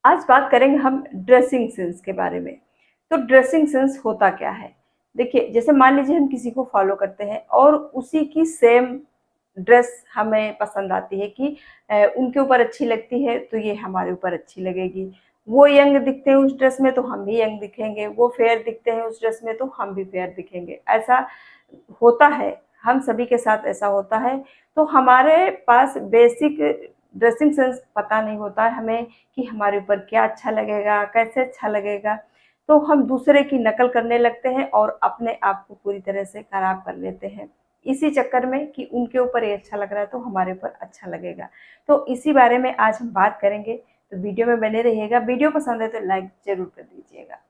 आज बात करेंगे हम ड्रेसिंग सेंस के बारे में। तो ड्रेसिंग सेंस होता क्या है? देखिए, जैसे मान लीजिए हम किसी को फॉलो करते हैं और उसी की सेम ड्रेस हमें पसंद आती है कि उनके ऊपर अच्छी लगती है तो ये हमारे ऊपर अच्छी लगेगी। वो यंग दिखते हैं उस ड्रेस में तो हम भी यंग दिखेंगे, वो फेयर दिखते हैं उस ड्रेस में तो हम भी फेयर दिखेंगे। ऐसा होता है, हम सभी के साथ ऐसा होता है। तो हमारे पास बेसिक ड्रेसिंग सेंस पता नहीं होता है हमें कि हमारे ऊपर क्या अच्छा लगेगा, कैसे अच्छा लगेगा। तो हम दूसरे की नकल करने लगते हैं और अपने आप को पूरी तरह से खराब कर लेते हैं, इसी चक्कर में कि उनके ऊपर ये अच्छा लग रहा है तो हमारे ऊपर अच्छा लगेगा। तो इसी बारे में आज हम बात करेंगे, तो वीडियो में बने रहिएगा। वीडियो पसंद है तो लाइक ज़रूर कर दीजिएगा।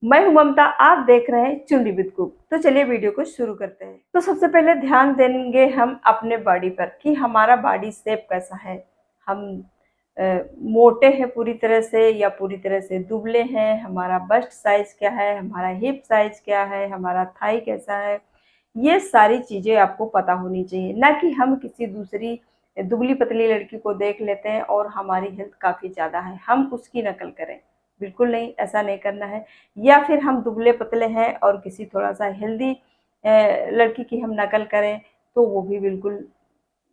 मैं हूँ ममता, आप देख रहे हैं चुन्नी विद कुक। तो चलिए वीडियो को शुरू करते हैं। तो सबसे पहले ध्यान देंगे हम अपने बॉडी पर कि हमारा बॉडी शेप कैसा है। हम मोटे हैं पूरी तरह से या पूरी तरह से दुबले हैं, हमारा बस्ट साइज क्या है, हमारा हिप साइज क्या है, हमारा थाई कैसा है। ये सारी चीज़ें आपको पता होनी चाहिए, ना कि हम किसी दूसरी दुबली पतली लड़की को देख लेते हैं और हमारी हेल्थ काफ़ी ज़्यादा है, हम उसकी नकल करें। बिल्कुल नहीं, ऐसा नहीं करना है। या फिर हम दुबले पतले हैं और किसी थोड़ा सा हेल्दी लड़की की हम नकल करें तो वो भी बिल्कुल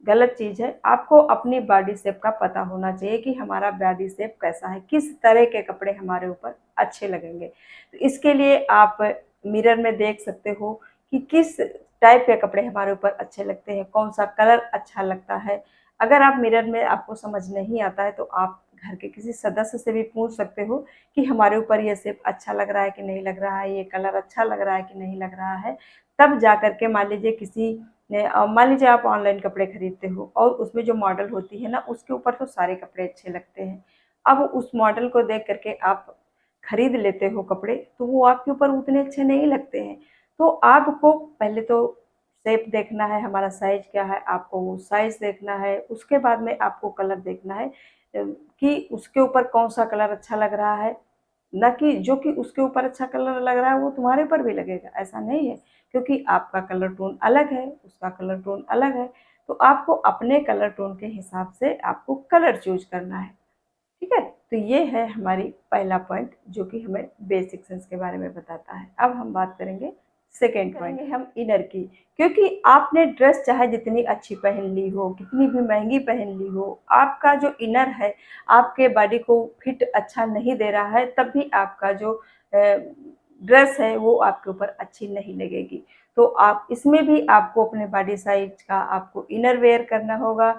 गलत चीज़ है। आपको अपनी बॉडी शेप का पता होना चाहिए कि हमारा बॉडी शेप कैसा है, किस तरह के कपड़े हमारे ऊपर अच्छे लगेंगे। तो इसके लिए आप मिरर में देख सकते हो कि किस टाइप के कपड़े हमारे ऊपर अच्छे लगते हैं, कौन सा कलर अच्छा लगता है। अगर आप मिरर में आपको समझ नहीं आता है तो आप घर के किसी सदस्य से भी पूछ सकते हो कि हमारे ऊपर ये शेप अच्छा लग रहा है कि नहीं लग रहा है, ये कलर अच्छा लग रहा है कि नहीं लग रहा है। तब जा कर के मान लीजिए आप ऑनलाइन कपड़े खरीदते हो और उसमें जो मॉडल होती है ना, उसके ऊपर तो सारे कपड़े अच्छे लगते हैं। अब उस मॉडल को देख करके आप खरीद लेते हो कपड़े, तो वो आपके ऊपर उतने अच्छे नहीं लगते हैं। तो आपको पहले तो शेप देखना है, हमारा साइज क्या है, आपको वो साइज देखना है। उसके बाद में आपको कलर देखना है कि उसके ऊपर कौन सा कलर अच्छा लग रहा है। ना कि जो कि उसके ऊपर अच्छा कलर लग रहा है वो तुम्हारे ऊपर भी लगेगा, ऐसा नहीं है। क्योंकि आपका कलर टोन अलग है, उसका कलर टोन अलग है। तो आपको अपने कलर टोन के हिसाब से आपको कलर चूज करना है। ठीक है, तो ये है हमारी पहला पॉइंट जो कि हमें बेसिक सेंस के बारे में बताता है। अब हम बात करेंगे सेकेंड पॉइंट, हम इनर की। क्योंकि आपने ड्रेस चाहे जितनी अच्छी पहन ली हो, कितनी भी महंगी पहन ली हो, आपका जो इनर है आपके बॉडी को फिट अच्छा नहीं दे रहा है, तब भी आपका जो ड्रेस है वो आपके ऊपर अच्छी नहीं लगेगी। तो आप इसमें भी आपको अपने बॉडी साइज का आपको इनर वेयर करना होगा।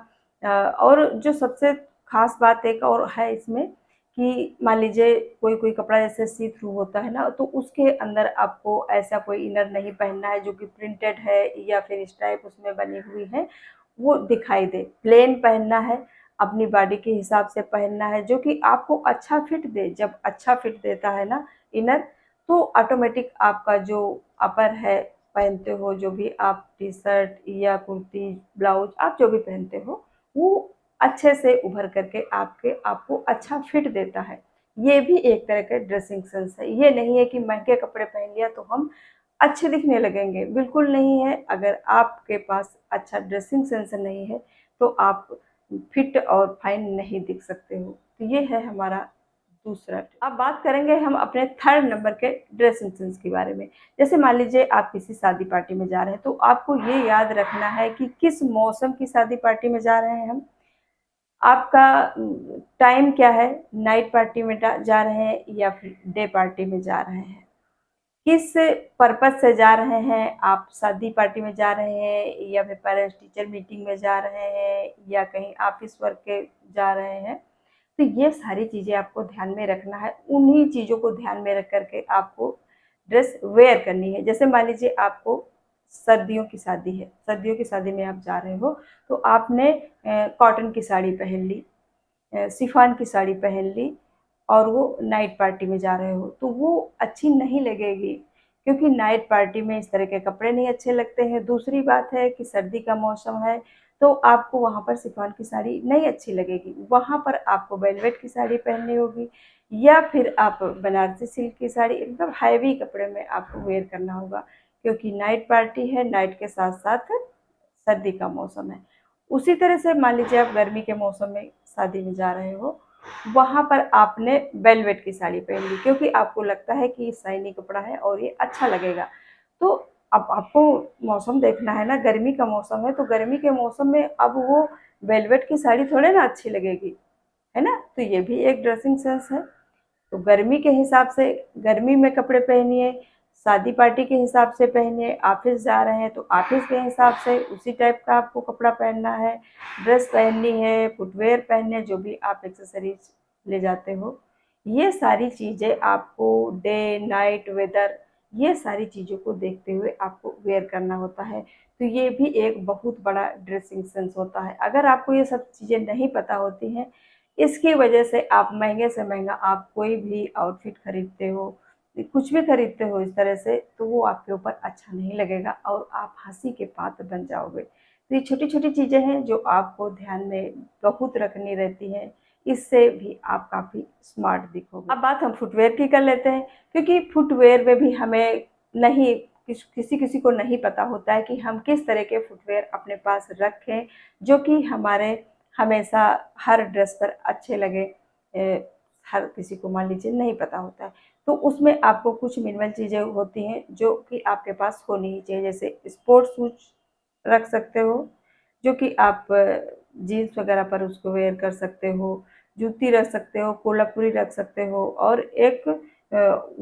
और जो सबसे खास बात एक और है इसमें कि मान लीजिए कोई कोई कपड़ा जैसे सी थ्रू होता है ना, तो उसके अंदर आपको ऐसा कोई इनर नहीं पहनना है जो कि प्रिंटेड है या फिर स्ट्राइप उसमें बनी हुई है वो दिखाई दे। प्लेन पहनना है, अपनी बॉडी के हिसाब से पहनना है जो कि आपको अच्छा फिट दे। जब अच्छा फिट देता है ना इनर, तो ऑटोमेटिक आपका जो अपर है पहनते हो, जो भी आप टी शर्ट या कुर्ती ब्लाउज आप जो भी पहनते हो, वो अच्छे से उभर करके आपको अच्छा फिट देता है। ये भी एक तरह का ड्रेसिंग सेंस है। ये नहीं है कि महंगे कपड़े पहन लिया तो हम अच्छे दिखने लगेंगे, बिल्कुल नहीं है। अगर आपके पास अच्छा ड्रेसिंग सेंस नहीं है तो आप फिट और फाइन नहीं दिख सकते हो। तो ये है हमारा दूसरा टिप। अब बात करेंगे हम अपने थर्ड नंबर के ड्रेसिंग सेंस के बारे में। जैसे मान लीजिए आप किसी शादी पार्टी में जा रहे हैं, तो आपको ये याद रखना है कि किस मौसम की शादी पार्टी में जा रहे हैं हम। आपका टाइम क्या है, नाइट पार्टी में जा रहे हैं या फिर डे पार्टी में जा रहे हैं, किस पर्पज से जा रहे हैं। आप शादी पार्टी में जा रहे हैं या फिर पेरेंट्स टीचर मीटिंग में जा रहे हैं या कहीं ऑफिस वर्क के जा रहे हैं। तो ये सारी चीज़ें आपको ध्यान में रखना है, उन्हीं चीज़ों को ध्यान में रख करके आपको ड्रेस वेयर करनी है। जैसे मान लीजिए आपको सर्दियों की शादी है, सर्दियों की शादी में आप जा रहे हो, तो आपने कॉटन की साड़ी पहन ली, शिफॉन की साड़ी पहन ली और वो नाइट पार्टी में जा रहे हो, तो वो अच्छी नहीं लगेगी। क्योंकि नाइट पार्टी में इस तरह के कपड़े नहीं अच्छे लगते हैं। दूसरी बात है कि सर्दी का मौसम है, तो आपको वहाँ पर शिफॉन की साड़ी नहीं अच्छी लगेगी। वहाँ पर आपको वेलवेट की साड़ी पहननी होगी या फिर आप बनारसी सिल्क की साड़ी, एकदम हैवी कपड़े में आपको वेयर करना होगा। क्योंकि नाइट पार्टी है, नाइट के साथ साथ सर्दी का मौसम है। उसी तरह से मान लीजिए आप गर्मी के मौसम में शादी में जा रहे हो, वहाँ पर आपने वेलवेट की साड़ी पहन ली क्योंकि आपको लगता है कि ये शाइनी कपड़ा है और ये अच्छा लगेगा। तो अब आपको मौसम देखना है ना, गर्मी का मौसम है तो गर्मी के मौसम में अब वो वेलवेट की साड़ी थोड़े ना अच्छी लगेगी, है ना। तो ये भी एक ड्रेसिंग सेंस है। तो गर्मी के हिसाब से गर्मी में कपड़े पहनिए, शादी पार्टी के हिसाब से पहनिए, ऑफिस जा रहे हैं तो ऑफिस के हिसाब से उसी टाइप का आपको कपड़ा पहनना है, ड्रेस पहननी है, फुटवेयर पहनने, जो भी आप एक्सेसरीज ले जाते हो, ये सारी चीज़ें आपको डे नाइट वेदर, ये सारी चीज़ों को देखते हुए आपको वेयर करना होता है। तो ये भी एक बहुत बड़ा ड्रेसिंग सेंस होता है। अगर आपको ये सब चीज़ें नहीं पता होती हैं, इसकी वजह से आप महंगे से महंगा आप कोई भी आउटफिट खरीदते हो, कुछ भी खरीदते हो इस तरह से, तो वो आपके ऊपर अच्छा नहीं लगेगा और आप हंसी के पात्र बन जाओगे। तो ये छोटी छोटी चीज़ें हैं जो आपको ध्यान में बहुत रखनी रहती हैं, इससे भी आप काफ़ी स्मार्ट दिखोगे। अब बात हम फुटवेयर की कर लेते हैं, क्योंकि फुटवेयर में भी हमें नहीं किसी किसी को नहीं पता होता है कि हम किस तरह के फुटवेयर अपने पास रखें जो कि हमारे हमेशा हर ड्रेस पर अच्छे लगे। हर किसी को मान लीजिए नहीं पता होता है, तो उसमें आपको कुछ मिनिमल चीज़ें होती हैं जो कि आपके पास होनी ही चाहिए। जैसे स्पोर्ट्स शूज रख सकते हो, जो कि आप जीन्स वगैरह पर उसको वेयर कर सकते हो, जूती रख सकते हो, कोल्हापुरी रख सकते हो, और एक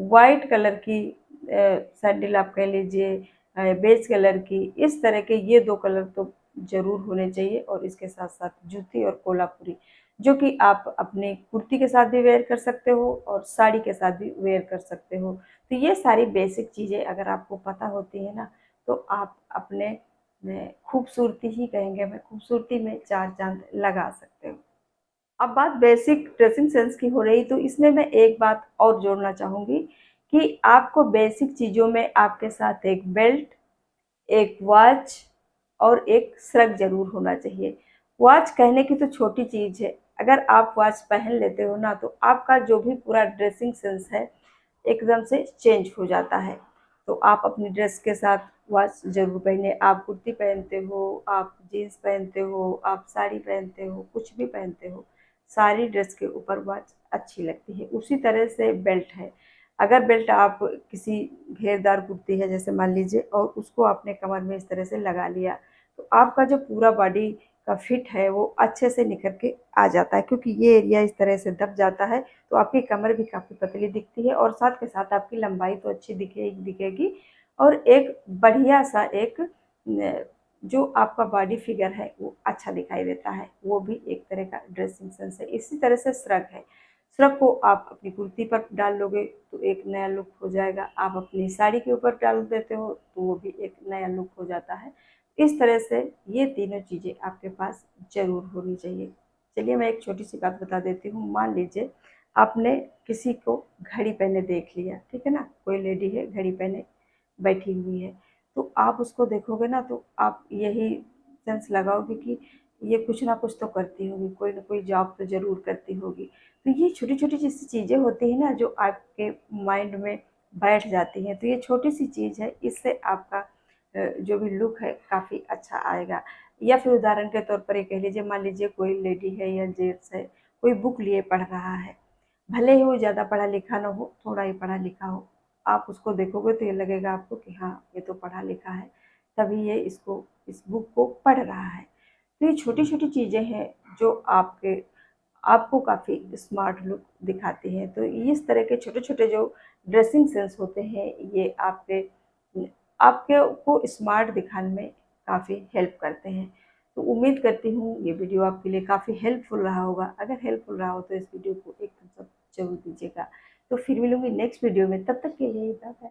वाइट कलर की सैंडल आप कह लीजिए, बेज कलर की, इस तरह के ये 2 कलर तो ज़रूर होने चाहिए। और इसके साथ-साथ जूती और कोल्हापुरी, जो कि आप अपनी कुर्ती के साथ भी वेयर कर सकते हो और साड़ी के साथ भी वेयर कर सकते हो। तो ये सारी बेसिक चीज़ें अगर आपको पता होती है ना, तो आप अपने में खूबसूरती ही कहेंगे, मैं खूबसूरती में 4 चाँद लगा सकते हो। अब बात बेसिक ड्रेसिंग सेंस की हो रही, तो इसमें मैं एक बात और जोड़ना चाहूँगी कि आपको बेसिक चीज़ों में आपके साथ एक बेल्ट, एक वॉच और एक श्रग ज़रूर होना चाहिए। वॉच कहने की तो छोटी चीज़ है, अगर आप वॉच पहन लेते हो ना, तो आपका जो भी पूरा ड्रेसिंग सेंस है एकदम से चेंज हो जाता है। तो आप अपनी ड्रेस के साथ वॉच ज़रूर पहनिए। आप कुर्ती पहनते हो, आप जीन्स पहनते हो, आप साड़ी पहनते हो, कुछ भी पहनते हो, सारी ड्रेस के ऊपर वॉच अच्छी लगती है। उसी तरह से बेल्ट है। अगर बेल्ट आप किसी घेरदार कुर्ती है जैसे मान लीजिए, और उसको आपने कमर में इस तरह से लगा लिया, तो आपका जो पूरा बॉडी का फिट है वो अच्छे से निखर के आ जाता है, क्योंकि ये एरिया इस तरह से दब जाता है, तो आपकी कमर भी काफ़ी पतली दिखती है और साथ के साथ आपकी लंबाई तो अच्छी दिखेगी। और एक बढ़िया सा एक जो आपका बॉडी फिगर है वो अच्छा दिखाई देता है, वो भी एक तरह का ड्रेसिंग सेंस है। इसी तरह से श्रग है। श्रग को आप अपनी कुर्ती पर डाल लोगे तो एक नया लुक हो जाएगा, आप अपनी साड़ी के ऊपर डाल देते हो तो वो भी एक नया लुक हो जाता है। इस तरह से ये तीनों चीज़ें आपके पास ज़रूर होनी चाहिए। चलिए मैं एक छोटी सी बात बता देती हूँ। मान लीजिए आपने किसी को घड़ी पहने देख लिया, ठीक है ना, कोई लेडी है घड़ी पहने बैठी हुई है, तो आप उसको देखोगे ना तो आप यही सेंस लगाओगे कि ये कुछ ना कुछ तो करती होगी, कोई ना कोई जॉब तो ज़रूर करती होगी। तो ये छोटी-छोटी जैसी चीज़ें होती हैं ना जो आपके माइंड में बैठ जाती हैं, तो ये छोटी-सी चीज़ है, इससे आपका जो भी लुक है काफ़ी अच्छा आएगा। या फिर उदाहरण के तौर पर ये कह लीजिए, मान लीजिए कोई लेडी है या जेंट्स है, कोई बुक लिए पढ़ रहा है, भले ही वो ज़्यादा पढ़ा लिखा ना हो, थोड़ा ही पढ़ा लिखा हो, आप उसको देखोगे तो ये लगेगा आपको कि हाँ, ये तो पढ़ा लिखा है, तभी ये इस बुक को पढ़ रहा है। तो ये छोटी-छोटी चीज़ें हैं जो आपको काफ़ी स्मार्ट लुक दिखाती हैं। तो इस तरह के छोटे-छोटे जो ड्रेसिंग सेंस होते हैं, ये आपके को स्मार्ट दिखाने में काफ़ी हेल्प करते हैं। तो उम्मीद करती हूँ ये वीडियो आपके लिए काफ़ी हेल्पफुल रहा होगा। अगर हेल्पफुल रहा हो तो इस वीडियो को एक थम्स अप ज़रूर दीजिएगा। तो फिर मिलूँगी नेक्स्ट वीडियो में, तब तक के लिए बाय बाय।